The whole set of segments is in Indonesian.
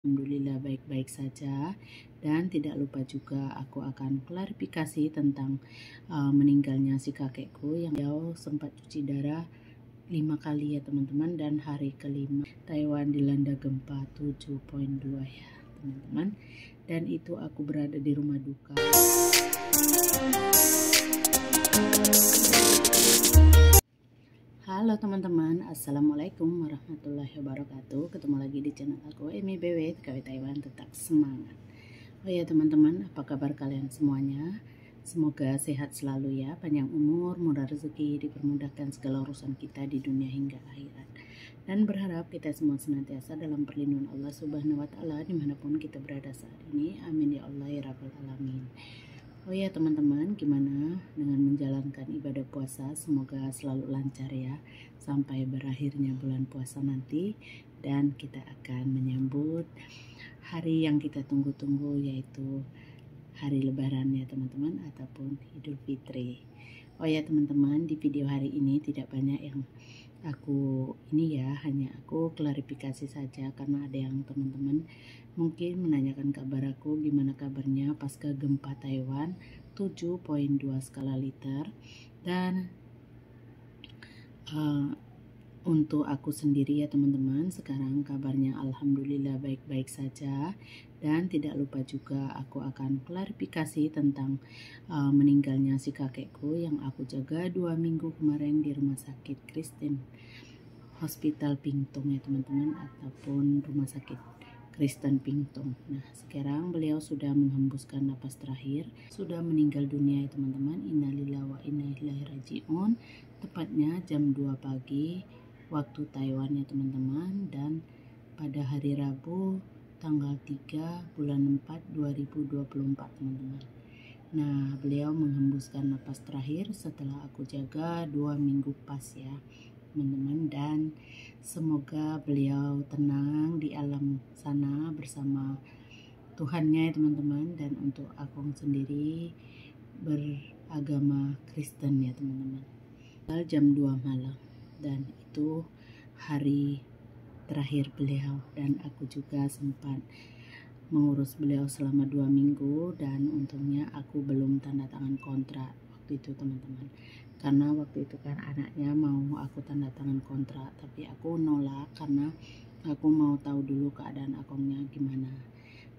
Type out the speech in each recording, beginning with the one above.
Alhamdulillah baik-baik saja, dan tidak lupa juga aku akan klarifikasi tentang meninggalnya si kakekku yang dia sempat cuci darah 5 kali ya teman-teman, dan hari kelima Taiwan dilanda gempa 7.2 ya teman-teman, dan itu aku berada di rumah duka. Halo teman-teman, assalamualaikum warahmatullahi wabarakatuh. Ketemu lagi di channel aku MIBW TKW Taiwan, tetap semangat. Oh ya teman-teman, apa kabar kalian semuanya? Semoga sehat selalu ya, panjang umur, murah rezeki, dipermudahkan segala urusan kita di dunia hingga akhirat. Dan berharap kita semua senantiasa dalam perlindungan Allah Subhanahu wa Ta'ala dimanapun kita berada saat ini. Amin ya Allah ya Rabbal Alamin. Oh ya teman-teman, gimana dengan menjalankan ibadah puasa? Semoga selalu lancar ya sampai berakhirnya bulan puasa nanti, dan kita akan menyambut hari yang kita tunggu-tunggu, yaitu hari lebaran ya teman-teman, ataupun Idul Fitri. Oh ya teman-teman, di video hari ini tidak banyak yang aku hanya aku klarifikasi saja, karena ada yang teman-teman mungkin menanyakan kabar aku, gimana kabarnya pasca gempa Taiwan 7.2 skala liter. Dan untuk aku sendiri ya teman-teman, sekarang kabarnya alhamdulillah baik-baik saja, dan tidak lupa juga aku akan klarifikasi tentang meninggalnya si kakekku yang aku jaga 2 minggu kemarin di rumah sakit Kristen Hospital Pingtung ya teman-teman, ataupun rumah sakit Kristen Pingtung. Nah, sekarang beliau sudah menghembuskan napas terakhir, sudah meninggal dunia ya teman-teman. Innalillahi wa inna ilaihi rajiun. Tepatnya jam 2 pagi waktu Taiwan ya teman-teman, dan pada hari Rabu tanggal 3 bulan 4 2024 teman-teman. Nah, beliau menghembuskan napas terakhir setelah aku jaga 2 minggu pas ya teman-teman, dan semoga beliau tenang di alam sana bersama Tuhannya ya teman-teman. Dan untuk Akong sendiri beragama Kristen ya teman-teman, jam 2 malam, dan itu hari terakhir beliau, dan aku juga sempat mengurus beliau selama 2 minggu, dan untungnya aku belum tanda tangan kontrak waktu itu teman-teman, karena waktu itu kan anaknya mau aku tanda tangan kontrak, tapi aku nolak karena aku mau tahu dulu keadaan Akongnya gimana.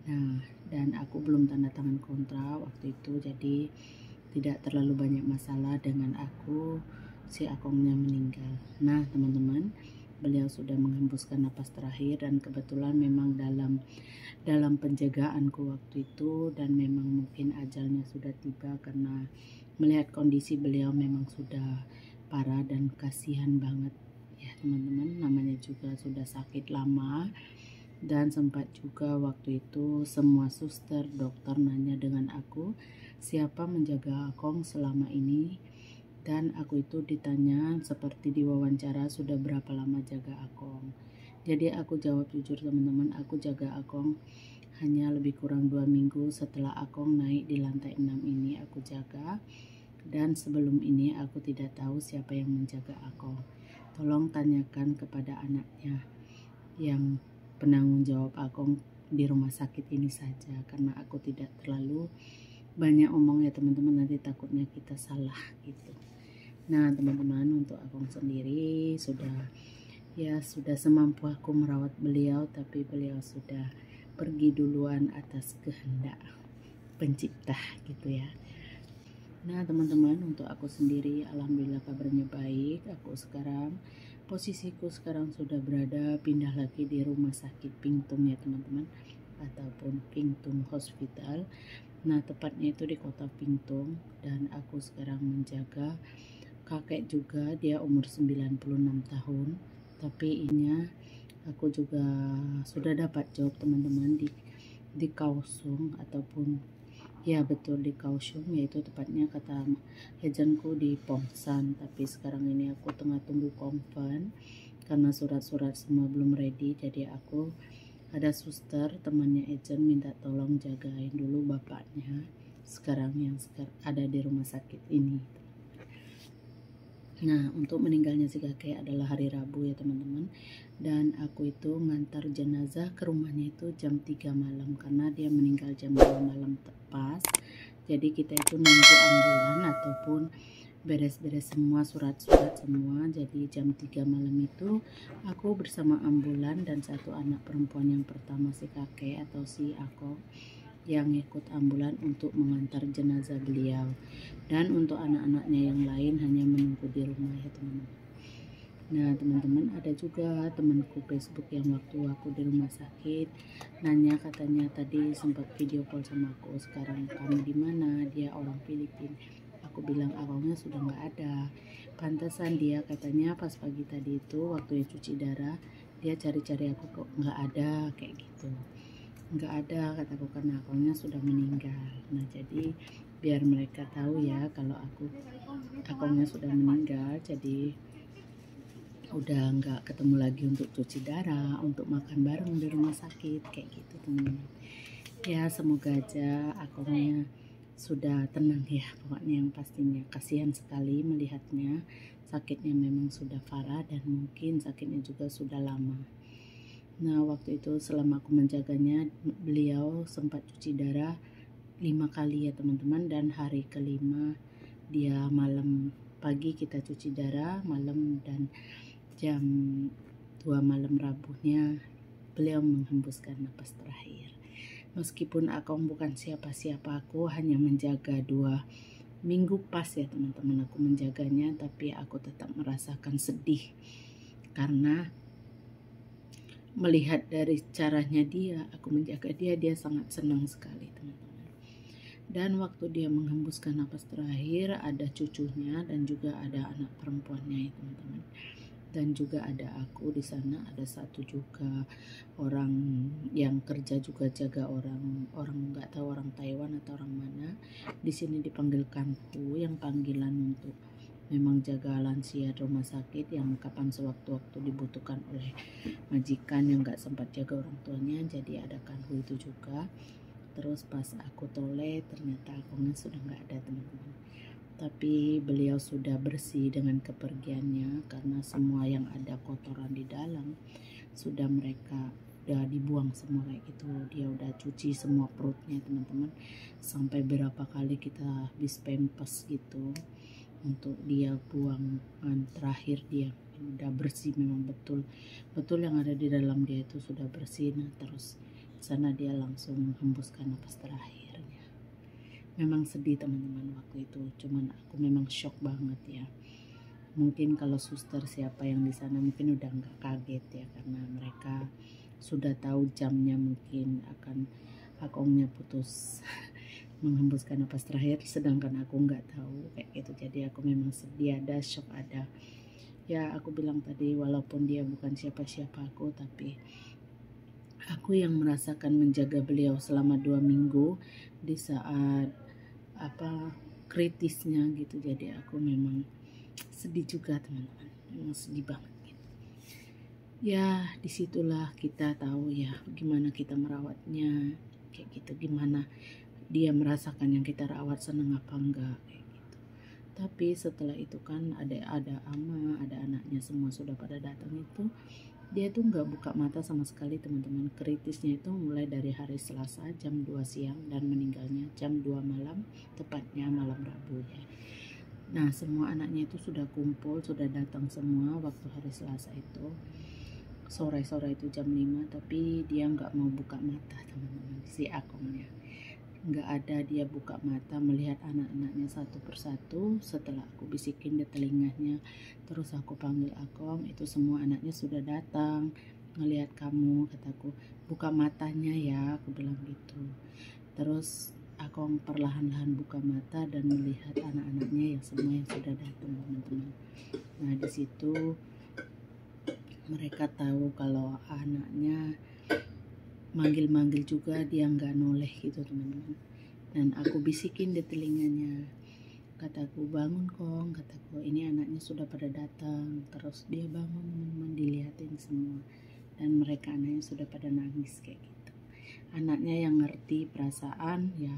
Nah, dan aku belum tanda tangan kontrak waktu itu, jadi tidak terlalu banyak masalah dengan aku si Akongnya meninggal. Nah teman-teman, beliau sudah menghembuskan napas terakhir, dan kebetulan memang dalam penjagaanku waktu itu, dan memang mungkin ajalnya sudah tiba, karena melihat kondisi beliau memang sudah parah dan kasihan banget ya teman-teman, namanya juga sudah sakit lama. Dan sempat juga waktu itu semua suster dokter nanya dengan aku, siapa menjaga Akong selama ini. Dan aku itu ditanya seperti diwawancara, sudah berapa lama jaga Akong. Jadi aku jawab jujur teman-teman, aku jaga Akong hanya lebih kurang 2 minggu. Setelah Akong naik di lantai 6 ini aku jaga, dan sebelum ini aku tidak tahu siapa yang menjaga Akong. Tolong tanyakan kepada anaknya yang penanggung jawab Akong di rumah sakit ini saja, karena aku tidak terlalu banyak omong ya teman-teman, nanti takutnya kita salah gitu. Nah teman-teman, untuk Akong sendiri sudah semampu aku merawat beliau, tapi beliau sudah pergi duluan atas kehendak pencipta gitu ya. Nah teman-teman, untuk aku sendiri alhamdulillah kabarnya baik. Posisiku sekarang sudah pindah lagi di rumah sakit Pingtung ya teman-teman, ataupun Pingtung Hospital. Nah tepatnya itu di kota Pingtung, dan aku sekarang menjaga kakek juga, dia umur 96 tahun. Tapi aku juga sudah dapat job teman-teman di Kaohsiung, ataupun ya betul di Kaohsiung, yaitu tepatnya kata agenku di Pongsan. Tapi sekarang ini aku tengah tunggu confirm karena surat-surat semua belum ready. Jadi aku ada suster temannya agent minta tolong jagain dulu bapaknya sekarang yang ada di rumah sakit ini. Nah, untuk meninggalnya si kakek adalah hari Rabu ya teman-teman. Dan aku itu ngantar jenazah ke rumahnya itu jam 3 malam karena dia meninggal jam 2 malam tepat. Jadi kita itu nunggu ambulan ataupun beres-beres semua surat-surat semua. Jadi jam 3 malam itu aku bersama ambulan dan satu anak perempuan yang pertama si kakek atau si Ako yang ikut ambulan untuk mengantar jenazah beliau, dan untuk anak-anaknya yang lain hanya menunggu di rumah ya teman-teman. Nah teman-teman, ada juga temanku Facebook yang waktu aku di rumah sakit nanya, katanya tadi sempat video call sama aku, sekarang kamu di mana? Dia orang Filipina. Aku bilang awalnya sudah nggak ada. Pantesan dia katanya pas pagi tadi itu waktu cuci darah dia cari-cari aku kok nggak ada kayak gitu. Nggak ada kataku karena akalnya sudah meninggal. Nah jadi biar mereka tahu ya kalau akalnya sudah meninggal, jadi udah nggak ketemu lagi untuk cuci darah, untuk makan bareng di rumah sakit kayak gitu teman-teman. Ya semoga aja akalnya sudah tenang ya, pokoknya yang pastinya. Kasihan sekali melihatnya, sakitnya memang sudah parah dan mungkin sakitnya juga sudah lama. Nah waktu itu selama aku menjaganya beliau sempat cuci darah 5 kali ya teman-teman, dan hari kelima dia malam, pagi kita cuci darah malam, dan jam 2 malam Rabunya beliau menghembuskan napas terakhir. Meskipun aku bukan siapa-siapa, aku hanya menjaga 2 minggu pas ya teman-teman aku menjaganya, tapi aku tetap merasakan sedih karena melihat dari caranya aku menjaga dia sangat senang sekali teman-teman. Dan waktu dia menghembuskan napas terakhir ada cucunya dan juga ada anak perempuannya ya teman-teman. Dan juga ada aku di sana, ada satu juga orang yang kerja juga jaga orang nggak tahu orang Taiwan atau orang mana. Di sini dipanggil kanku, yang panggilan untuk memang jaga lansia di rumah sakit yang kapan sewaktu-waktu dibutuhkan oleh majikan yang nggak sempat jaga orang tuanya. Jadi ada kanku itu juga. Terus pas aku toleh ternyata akunya sudah nggak ada teman-teman, tapi beliau sudah bersih dengan kepergiannya karena semua yang ada kotoran di dalam sudah mereka udah dibuang semua kayak gitu. Dia udah cuci semua perutnya teman-teman, sampai berapa kali kita habis pempes gitu untuk dia buang. Terakhir dia udah bersih, memang betul yang ada di dalam dia itu sudah bersih. Nah terus sana dia langsung menghembuskan napas terakhirnya. Memang sedih teman-teman waktu itu, cuman aku memang shock banget ya. Mungkin kalau suster siapa yang di sana mungkin udah nggak kaget ya, karena mereka sudah tahu jamnya mungkin akan akongnya putus menghembuskan napas terakhir, sedangkan aku nggak tahu kayak gitu. Jadi aku memang sedih, ada shock, ada ya. Aku bilang tadi walaupun dia bukan siapa-siapa aku, tapi aku yang merasakan menjaga beliau selama 2 minggu di saat kritisnya gitu. Jadi aku memang sedih juga teman-teman, memang sedih banget gitu. Ya disitulah kita tahu ya gimana kita merawatnya kayak gitu, gimana dia merasakan yang kita rawat seneng apa enggak kayak gitu. Tapi setelah itu kan ada ama, ada anaknya, semua sudah pada datang itu, dia tuh nggak buka mata sama sekali teman-teman. Kritisnya itu mulai dari hari Selasa jam 2 siang dan meninggalnya jam 2 malam, tepatnya malam Rabu ya. Nah semua anaknya itu sudah kumpul, sudah datang semua waktu hari Selasa itu sore-sore itu jam 5, tapi dia nggak mau buka mata teman-teman, si akongnya nggak ada. Dia buka mata melihat anak-anaknya satu persatu. Setelah aku bisikin di telinganya, terus aku panggil akong, itu semua anaknya sudah datang ngelihat kamu, kataku. Buka matanya ya, aku bilang gitu. Terus akong perlahan-lahan buka mata dan melihat anak-anaknya yang semua yang sudah datang teman-teman. Nah di situ mereka tahu kalau anaknya manggil-manggil juga dia nggak noleh gitu teman-teman. Dan aku bisikin di telinganya, kataku bangun kong, kataku ini anaknya sudah pada datang. Terus dia bangun teman-teman, dilihatin semua, dan mereka anaknya sudah pada nangis kayak gitu. Anaknya yang ngerti perasaan ya,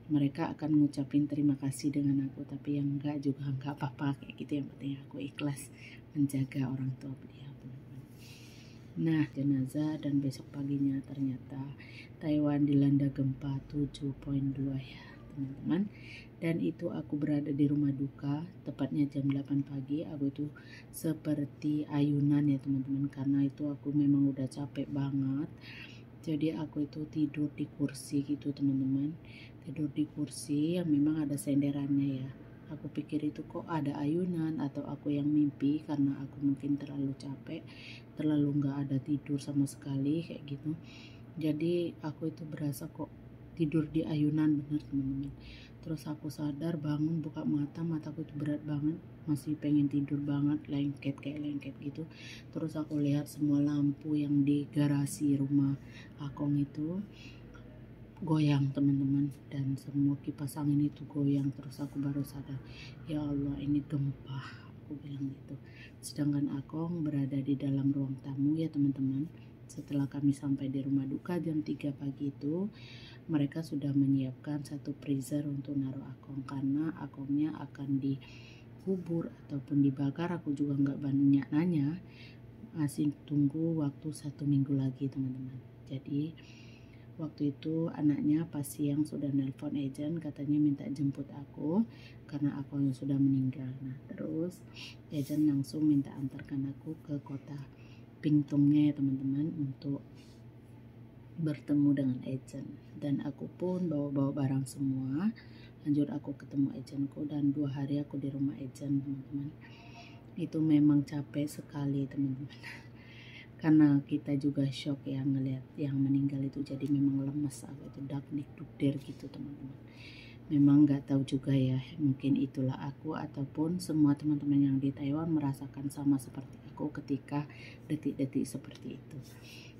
mereka akan ngucapin terima kasih dengan aku, tapi yang enggak juga enggak apa-apa kayak gitu. Yang penting aku ikhlas menjaga orang tua beliau, teman-teman. Nah, jenazah dan besok paginya ternyata Taiwan dilanda gempa 7.2 ya teman-teman. Dan itu aku berada di rumah duka tepatnya jam 8 pagi. Aku itu seperti ayunan ya teman-teman, karena itu aku memang udah capek banget. Jadi aku itu tidur di kursi gitu teman-teman, tidur di kursi yang memang ada senderannya ya. Aku pikir itu kok ada ayunan atau aku yang mimpi, karena aku mungkin terlalu capek, terlalu nggak ada tidur sama sekali kayak gitu. Jadi aku itu berasa kok tidur di ayunan bener teman-teman. Terus aku sadar, bangun, buka mata, mataku itu berat banget, masih pengen tidur banget, lengket kayak lengket gitu. Terus aku lihat semua lampu yang di garasi rumah Akong itu goyang teman-teman, dan semua kipas angin itu goyang. Terus aku baru sadar, ya Allah ini gempa, aku bilang gitu. Sedangkan Akong berada di dalam ruang tamu ya teman-teman. Setelah kami sampai di rumah duka jam 3 pagi itu, mereka sudah menyiapkan satu freezer untuk naruh Akong, karena Akongnya akan dikubur ataupun dibakar. Aku juga nggak banyak nanya, masih tunggu waktu 1 minggu lagi teman-teman. Jadi waktu itu anaknya pas siang sudah nelpon agent, katanya minta jemput aku karena Akongnya sudah meninggal. Nah terus agent langsung minta antarkan aku ke kota Pingtungnya ya teman-teman untuk bertemu dengan agent, dan aku pun bawa barang semua. Lanjut aku ketemu agentku, dan 2 hari aku di rumah agent teman-teman. Itu memang capek sekali teman-teman, karena kita juga shock ya ngelihat yang meninggal itu, jadi memang lemes, aku itu dakdikdukdir gitu teman-teman. Memang nggak tahu juga ya, mungkin itulah aku ataupun semua teman-teman yang di Taiwan merasakan sama seperti aku ketika detik-detik seperti itu.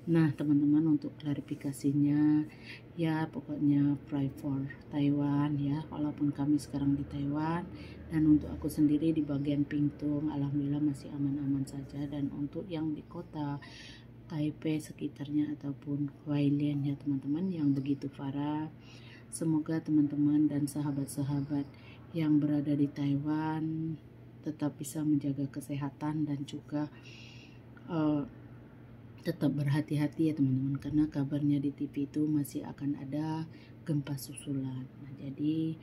Nah teman-teman, untuk klarifikasinya ya pokoknya pray for Taiwan ya, walaupun kami sekarang di Taiwan. Dan untuk aku sendiri di bagian Pingtung alhamdulillah masih aman-aman saja. Dan untuk yang di kota Taipei sekitarnya ataupun Hualien ya teman-teman yang begitu parah, semoga teman-teman dan sahabat-sahabat yang berada di Taiwan tetap bisa menjaga kesehatan dan juga tetap berhati-hati ya teman-teman, karena kabarnya di TV itu masih akan ada gempa susulan. Nah jadi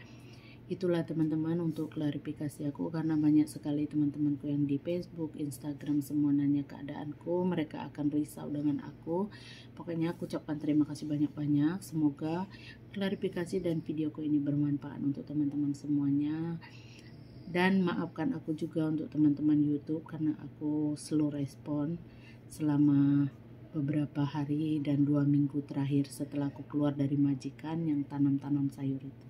itulah teman-teman untuk klarifikasi aku, karena banyak sekali teman-temanku yang di Facebook, Instagram semua nanya keadaanku, mereka akan risau dengan aku. Pokoknya aku ucapkan terima kasih banyak-banyak. Semoga klarifikasi dan videoku ini bermanfaat untuk teman-teman semuanya. Dan maafkan aku juga untuk teman-teman YouTube karena aku slow respon selama beberapa hari dan 2 minggu terakhir setelah aku keluar dari majikan yang tanam-tanam sayur itu.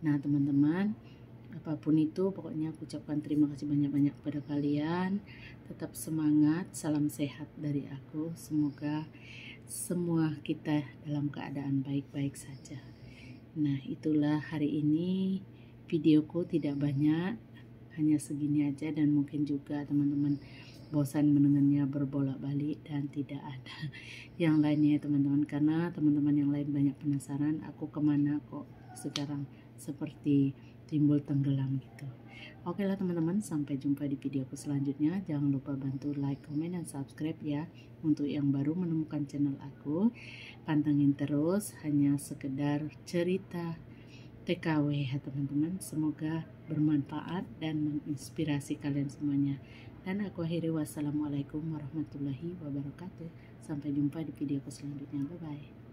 Nah teman-teman, apapun itu pokoknya aku ucapkan terima kasih banyak-banyak kepada kalian. Tetap semangat, salam sehat dari aku. Semoga semua kita dalam keadaan baik-baik saja. Nah itulah hari ini, videoku tidak banyak, hanya segini aja, dan mungkin juga teman-teman bosan mendengarnya berbolak-balik dan tidak ada yang lainnya ya teman-teman, karena teman-teman yang lain banyak penasaran aku kemana kok sekarang seperti timbul tenggelam gitu. Oke lah teman-teman, sampai jumpa di videoku selanjutnya. Jangan lupa bantu like, komen, dan subscribe ya. Untuk yang baru menemukan channel aku, pantengin terus, hanya sekedar cerita TKW ya teman-teman. Semoga bermanfaat dan menginspirasi kalian semuanya. Dan aku akhiri, wassalamualaikum warahmatullahi wabarakatuh. Sampai jumpa di videoku selanjutnya. Bye bye.